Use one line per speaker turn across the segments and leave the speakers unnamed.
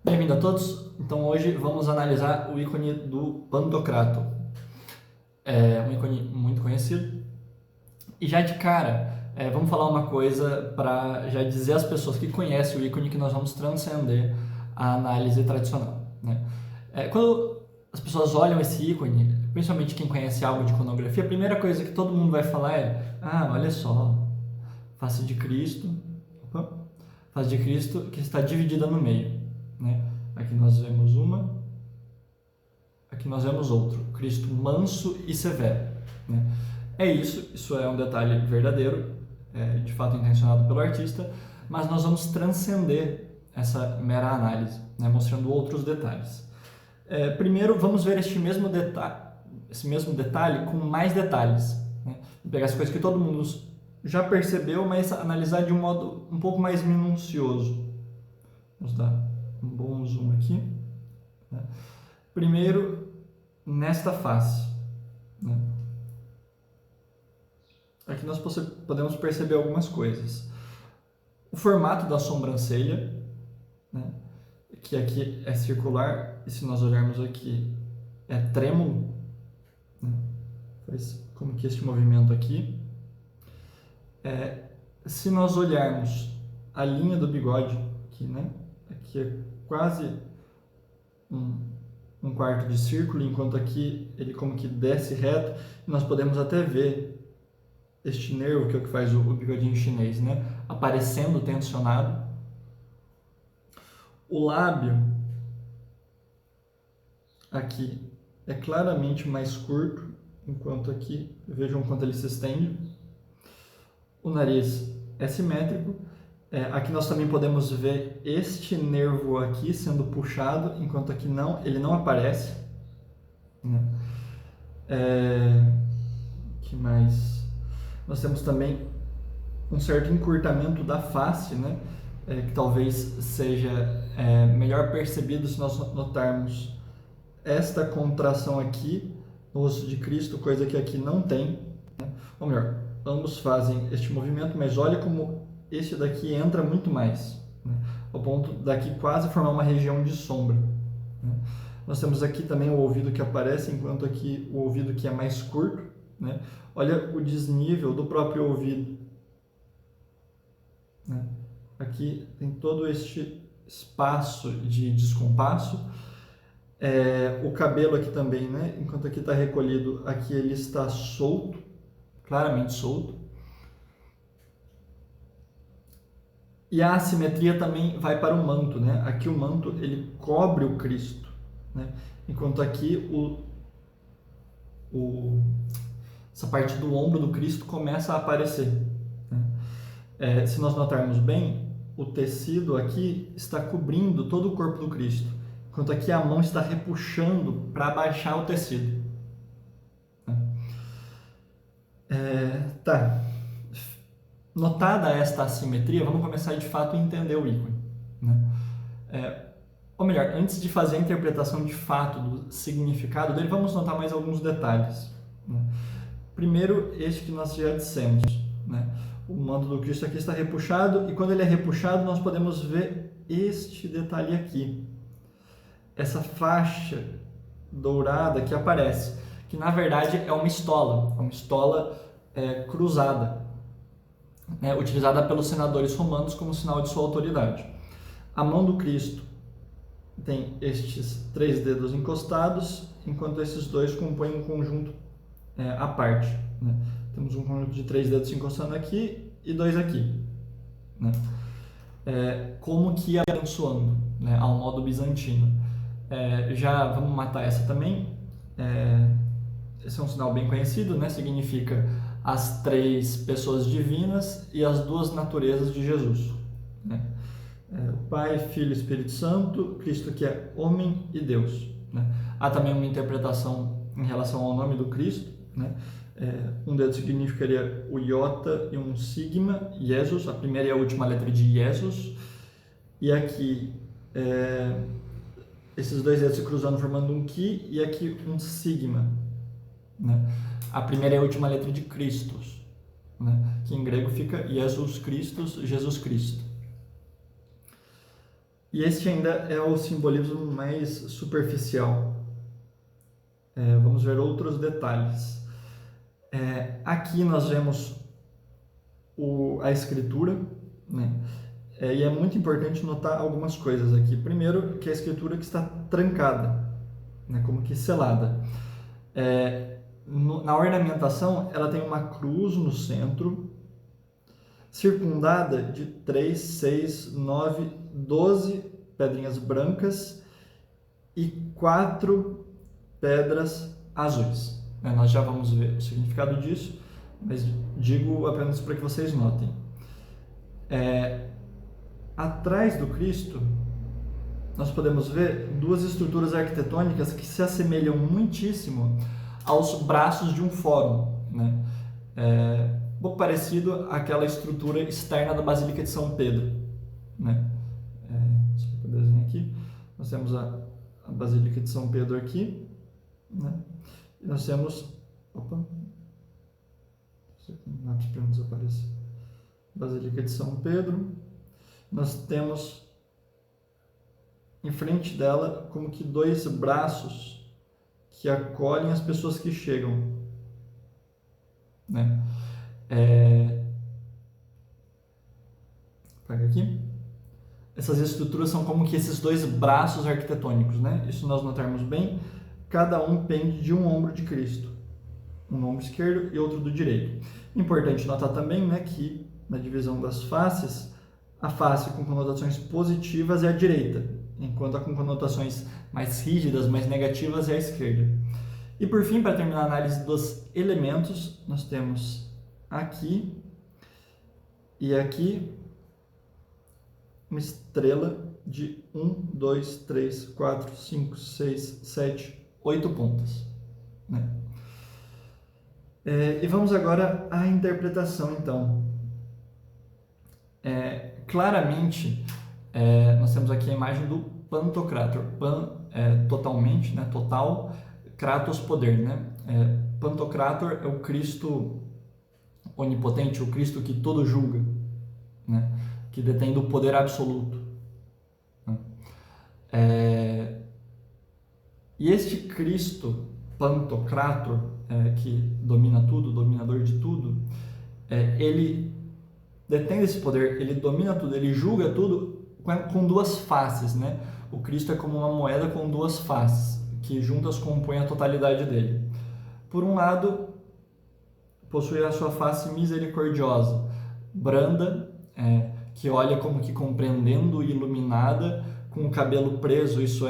Bem-vindo a todos. Então hoje vamos analisar o ícone do Pantocrator. É um ícone muito conhecido. E já de cara, vamos falar uma coisa para já dizer às pessoas que conhecem o ícone que nós vamos transcender a análise tradicional, né? Quando as pessoas olham esse ícone, principalmente quem conhece algo de iconografia, a primeira coisa que todo mundo vai falar é: olha só, face de Cristo, face de Cristo que está dividida no meio, né? Aqui nós vemos uma, aqui nós vemos outro, Cristo manso e severo, né? Isso é um detalhe verdadeiro, de fato intencionado pelo artista, mas nós vamos transcender essa mera análise, né? Mostrando outros detalhes. Primeiro, vamos ver esse mesmo detalhe com mais detalhes, né? Vou pegar as coisas que todo mundo já percebeu, mas analisar de um modo um pouco mais minucioso. Vamos dar um bom zoom aqui, né? Primeiro, nesta face, né? Aqui nós podemos perceber algumas coisas. O formato da sobrancelha, né? Que aqui é circular, e se nós olharmos aqui, é trêmulo, né? Faz como que este movimento aqui. Se nós olharmos a linha do bigode, aqui, né? Aqui é quase um quarto de círculo, enquanto aqui ele como que desce reto, e nós podemos até ver este nervo, que é o que faz o bigodinho chinês, né? Aparecendo tensionado. O lábio aqui é claramente mais curto, enquanto aqui, vejam quanto ele se estende. O nariz é simétrico. Aqui nós também podemos ver este nervo aqui sendo puxado, enquanto aqui não, ele não aparece, né? Que mais? Nós temos também um certo encurtamento da face, né? Que talvez seja melhor percebido se nós notarmos esta contração aqui no rosto de Cristo, coisa que aqui não tem, né? Ou melhor, ambos fazem este movimento, mas olha como este daqui entra muito mais, né? Ao ponto daqui quase formar uma região de sombra, né? Nós temos aqui também o ouvido que aparece, enquanto aqui o ouvido que é mais curto, né? Olha o desnível do próprio ouvido, né? Aqui tem todo este espaço de descompasso. O cabelo aqui também, né? Enquanto aqui está recolhido, aqui ele está solto, claramente solto. E a assimetria também vai para o manto, né? Aqui o manto ele cobre o Cristo, né? Enquanto aqui essa parte do ombro do Cristo começa a aparecer, né? Se nós notarmos bem, o tecido aqui está cobrindo todo o corpo do Cristo, enquanto aqui a mão está repuxando para abaixar o tecido, né? Tá. Notada esta assimetria, vamos começar de fato a entender o ícone, né? Ou melhor, antes de fazer a interpretação de fato do significado dele, vamos notar mais alguns detalhes, né? Primeiro, este que nós já dissemos, né? O manto do Cristo aqui está repuxado, e quando ele é repuxado, nós podemos ver este detalhe aqui, essa faixa dourada que aparece, que na verdade é uma estola cruzada, né? Utilizada pelos senadores romanos como sinal de sua autoridade. A mão do Cristo tem estes 3 dedos encostados, enquanto esses 2 compõem um conjunto à parte, né? Temos um conjunto de 3 dedos se encostando aqui e 2 aqui, né? Como que abençoando, né? Ao modo bizantino. Já vamos matar essa também. Esse é um sinal bem conhecido, né? Significa as 3 pessoas divinas e as 2 naturezas de Jesus, né? O Pai, Filho e Espírito Santo, Cristo que é homem e Deus, né? Há também uma interpretação em relação ao nome do Cristo, né? Um dedo significaria o iota e um sigma, Jesus, a primeira e a última letra de Jesus, e aqui esses 2 dedos se cruzando formando um Ki, e aqui um sigma, né? A primeira e a última letra de Christos, né? Que em grego fica Jesus Christus, Jesus Cristo. E este ainda é o simbolismo mais superficial. Vamos ver outros detalhes. Aqui nós vemos a escritura, né? E é muito importante notar algumas coisas aqui. Primeiro, que a escritura que está trancada, né? Como que selada. Na ornamentação, ela tem uma cruz no centro, circundada de 3, 6, 9, 12 pedrinhas brancas e 4 pedras azuis. Nós já vamos ver o significado disso, mas digo apenas para que vocês notem. Atrás do Cristo, nós podemos ver duas estruturas arquitetônicas que se assemelham muitíssimo aos braços de um fórum, né? Um pouco parecido àquela estrutura externa da Basílica de São Pedro, né? Só para desenhar aqui, nós temos a Basílica de São Pedro aqui, né? E nós temos, lápis para não desaparecer, Basílica de São Pedro. Nós temos em frente dela como que dois braços que acolhem as pessoas que chegam, né? Pega aqui. Essas estruturas são como que esses dois braços arquitetônicos, né? Isso nós notarmos bem. Cada um pende de um ombro de Cristo, um ombro esquerdo e outro do direito. Importante notar também, né, que na divisão das faces, a face com conotações positivas é a direita, enquanto a com conotações mais rígidas, mais negativas é a esquerda. E por fim, para terminar a análise dos elementos, nós temos aqui e aqui uma estrela de 1, 2, 3, 4, 5, 6, 7, 8 pontas, né? E vamos agora à interpretação, então. Claramente, nós temos aqui a imagem do Pantocrator. Pan totalmente, né? Total, Kratos, poder, né? Pantocrator é o Cristo onipotente, o Cristo que todo julga, né? Que detém do poder absoluto, né? E este Cristo Pantocrator, que domina tudo, dominador de tudo, ele detém esse poder, ele domina tudo, ele julga tudo com duas faces, né? O Cristo é como uma moeda com duas faces, que juntas compõem a totalidade dele. Por um lado, possui a sua face misericordiosa, branda, que olha como que compreendendo e iluminada, com o cabelo preso, isso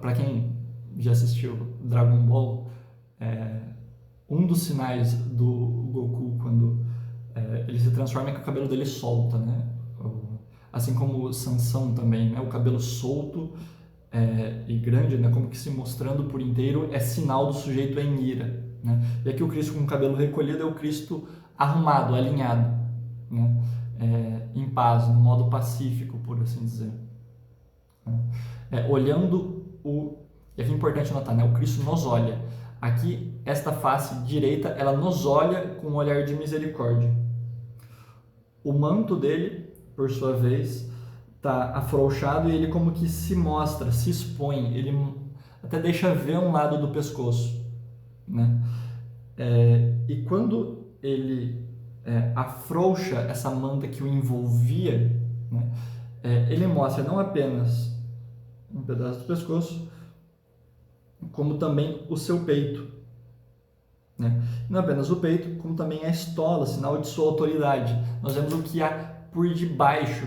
para quem já assistiu Dragon Ball, um dos sinais do Goku quando ele se transforma é que o cabelo dele solta, né? Assim como o Sansão também, né? O cabelo solto e grande, né? Como que se mostrando por inteiro é sinal do sujeito em ira, né? E aqui o Cristo com o cabelo recolhido é o Cristo arrumado, alinhado, né? Em paz, no modo pacífico, por assim dizer. Olhando e aqui é importante notar, né? O Cristo nos olha. Aqui, esta face direita, ela nos olha com um olhar de misericórdia. O manto dele, por sua vez, está afrouxado e ele como que se mostra, se expõe, ele até deixa ver um lado do pescoço, né? E quando ele afrouxa essa manta que o envolvia, né? Ele mostra não apenas um pedaço do pescoço, como também o seu peito, né? Não apenas o peito, como também a estola, sinal de sua autoridade. Nós vemos o que há por debaixo,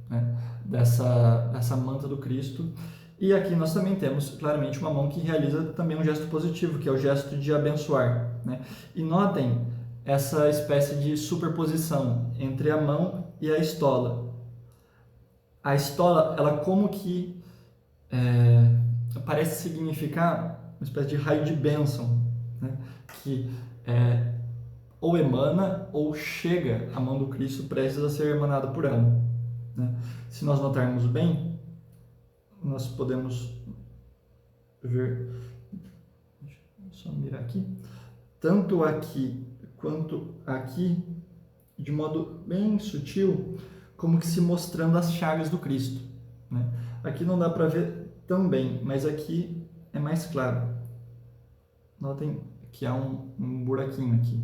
né, dessa manta do Cristo. E aqui nós também temos claramente uma mão que realiza também um gesto positivo, que é o gesto de abençoar, né? E notem essa espécie de superposição entre a mão e a estola. A estola, ela como que parece significar uma espécie de raio de bênção, né? Que ou emana ou chega a mão do Cristo prestes a ser emanada por ela, né? Se nós notarmos bem, nós podemos ver, deixa eu só mirar aqui, tanto aqui quanto aqui, de modo bem sutil, como que se mostrando as chagas do Cristo, né? Aqui não dá para ver tão bem, mas aqui é mais claro. Notem que há um buraquinho aqui,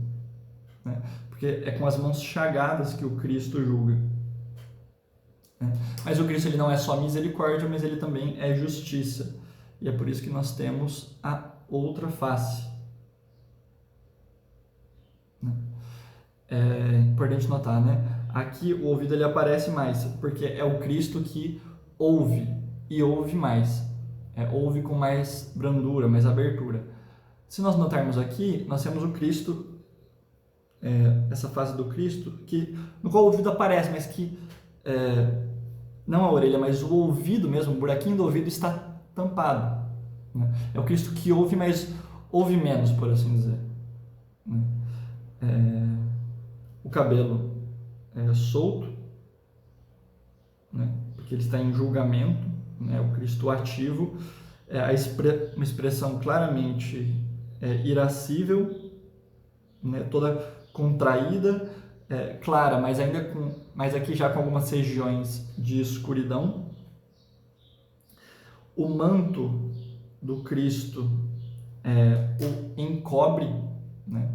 né? Porque é com as mãos chagadas que o Cristo julga, né? Mas o Cristo ele não é só misericórdia, mas ele também é justiça. E é por isso que nós temos a outra face, né? É importante notar, né? Aqui o ouvido ele aparece mais, porque é o Cristo que ouve, e ouve mais. Ouve com mais brandura, mais abertura. Se nós notarmos aqui, nós temos o Cristo, essa face do Cristo, no qual o ouvido aparece, mas que não a orelha, mas o ouvido mesmo, o buraquinho do ouvido está tampado, né? É o Cristo que ouve, mas ouve menos, por assim dizer, né? O cabelo é solto, né? Porque ele está em julgamento, né? O Cristo ativo, uma expressão claramente irascível, né? Toda contraída, clara, mas aqui já com algumas regiões de escuridão. O manto do Cristo o encobre, né?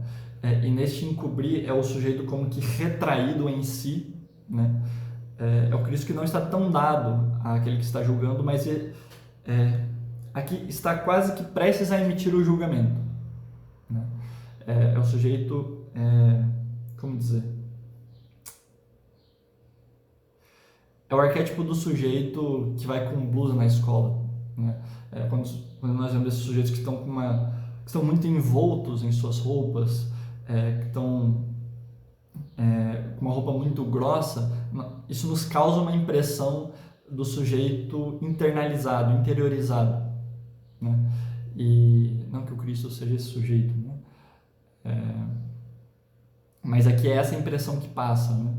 E neste encobrir é o sujeito como que retraído em si, né? É o Cristo que não está tão dado àquele que está julgando, mas aqui está quase que prestes a emitir o julgamento, né? É o sujeito, como dizer? É o arquétipo do sujeito que vai com blusa na escola, né? Quando nós vemos esses sujeitos que estão muito envoltos em suas roupas, que estão com uma roupa muito grossa, isso nos causa uma impressão do sujeito internalizado, interiorizado, né? E não que o Cristo seja esse sujeito, né? Mas aqui é essa impressão que passa, né?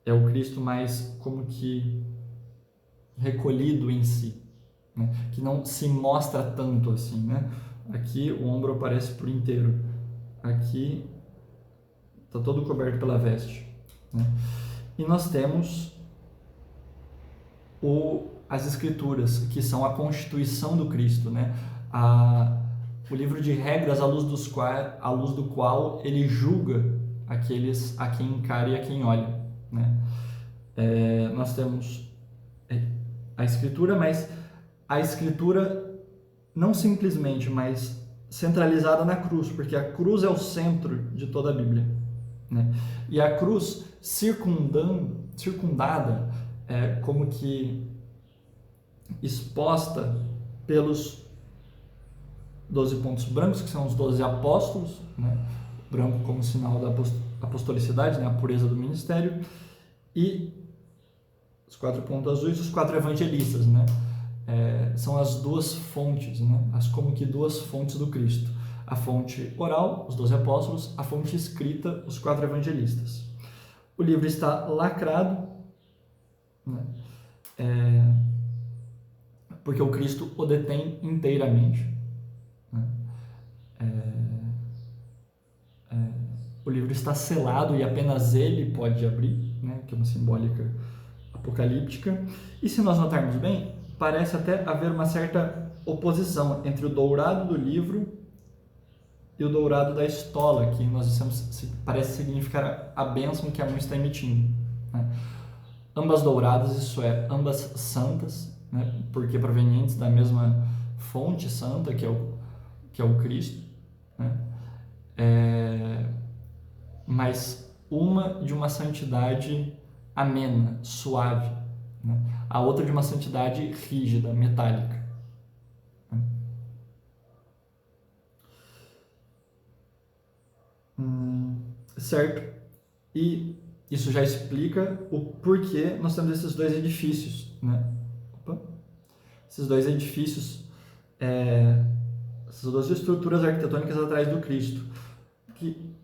É o Cristo mais como que recolhido em si, né? Que não se mostra tanto assim, né? Aqui o ombro aparece por inteiro, aqui está todo coberto pela veste, né? E nós temos as Escrituras, que são a constituição do Cristo, né? O livro de regras à luz do qual ele julga aqueles a quem encara e a quem olha, né? Nós temos a Escritura, mas a Escritura não simplesmente, mas centralizada na cruz, porque a cruz é o centro de toda a Bíblia, né? E a cruz circundada, como que exposta pelos 12 pontos brancos, que são os 12 apóstolos, né? Branco como sinal da apostolicidade, né? A pureza do ministério, e os 4 pontos azuis, os 4 evangelistas, né? São as duas fontes, né? Como que duas fontes do Cristo: a fonte oral, os 12 apóstolos; a fonte escrita, os 4 evangelistas. O livro está lacrado, né? Porque o Cristo o detém inteiramente, né? O livro está selado e apenas ele pode abrir, né? Que é uma simbólica apocalíptica. E se nós notarmos bem, parece até haver uma certa oposição entre o dourado do livro e o dourado da estola, que nós dissemos parece significar a bênção que a mão está emitindo, né? Ambas douradas, isso é, ambas santas, né? Porque provenientes da mesma fonte santa, que é o Cristo, né? Mas uma de uma santidade amena, suave, né? A outra de uma santidade rígida, metálica, né? Certo? E isso já explica o porquê nós temos esses dois edifícios, né? Esses dois edifícios, essas duas estruturas arquitetônicas atrás do Cristo. Que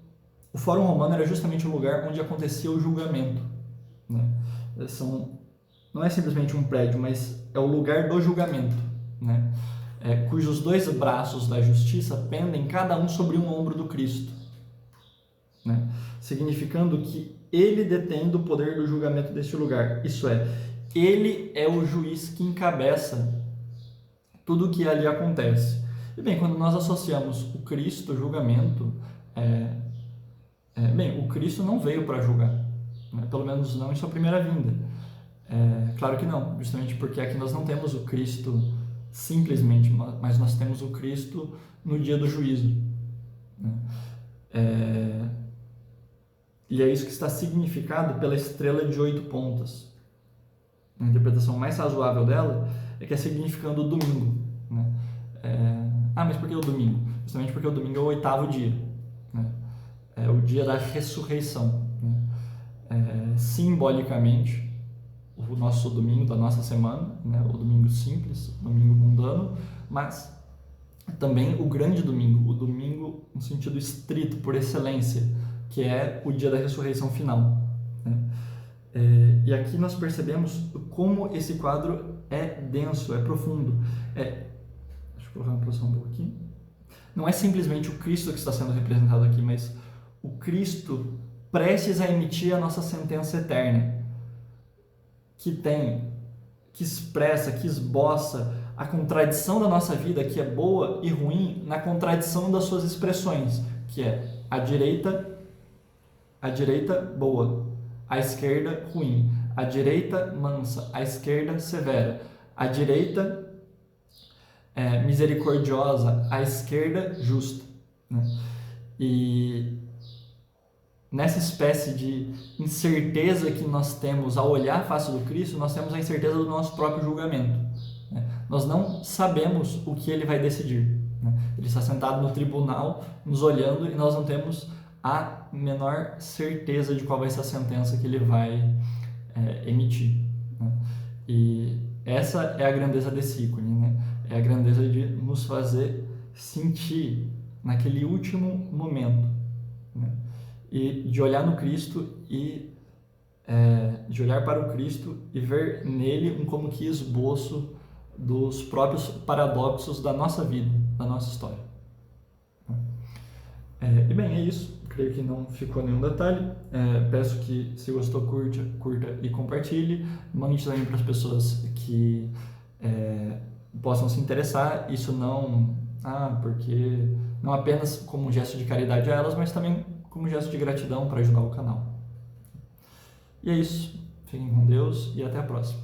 o Fórum Romano era justamente o lugar onde acontecia o julgamento, né? Não é simplesmente um prédio, mas é o lugar do julgamento, né? Cujos 2 braços da justiça pendem cada um sobre um ombro do Cristo, né? Significando que ele detém do poder do julgamento deste lugar. Isso é, ele é o juiz que encabeça tudo o que ali acontece. E bem, quando nós associamos o Cristo, julgamento, o Cristo não veio para julgar, né? Pelo menos não em sua primeira vinda. Claro que não, justamente porque aqui nós não temos o Cristo simplesmente, mas nós temos o Cristo no dia do juízo, né? E é isso que está significado pela estrela de 8 pontas. A interpretação mais razoável dela é que é significando o domingo, né? Mas por que o domingo? Justamente porque o domingo é o 8º dia, né? É o dia da ressurreição, né? Simbolicamente, o nosso domingo da nossa semana, né? O domingo simples, o domingo mundano, mas também o grande domingo, o domingo no sentido estrito, por excelência, que é o dia da ressurreição final, né? E aqui nós percebemos como esse quadro é denso, é profundo. Deixa eu colocar uma posição um pouco aqui. Não é simplesmente o Cristo que está sendo representado aqui, mas o Cristo prestes a emitir a nossa sentença eterna, que expressa, que esboça a contradição da nossa vida, que é boa e ruim, na contradição das suas expressões, que é a direita boa, a esquerda ruim, a direita mansa, a esquerda severa, a direita misericordiosa, a esquerda justa, né? E nessa espécie de incerteza que nós temos ao olhar a face do Cristo, nós temos a incerteza do nosso próprio julgamento, né? Nós não sabemos o que ele vai decidir, né? Ele está sentado no tribunal, nos olhando, e nós não temos a menor certeza de qual vai ser a sentença que ele vai emitir, né? E essa é a grandeza desse ícone, né? É a grandeza de nos fazer sentir naquele último momento, né? E de olhar no Cristo e de olhar para o Cristo e ver nele um como que esboço dos próprios paradoxos da nossa vida, da nossa história. E bem, é isso. Creio que não ficou nenhum detalhe. Peço que, se gostou, curta e compartilhe. Mande também para as pessoas que possam se interessar. Isso não apenas como um gesto de caridade a elas, mas também como um gesto de gratidão para ajudar o canal. E é isso. Fiquem com Deus e até a próxima.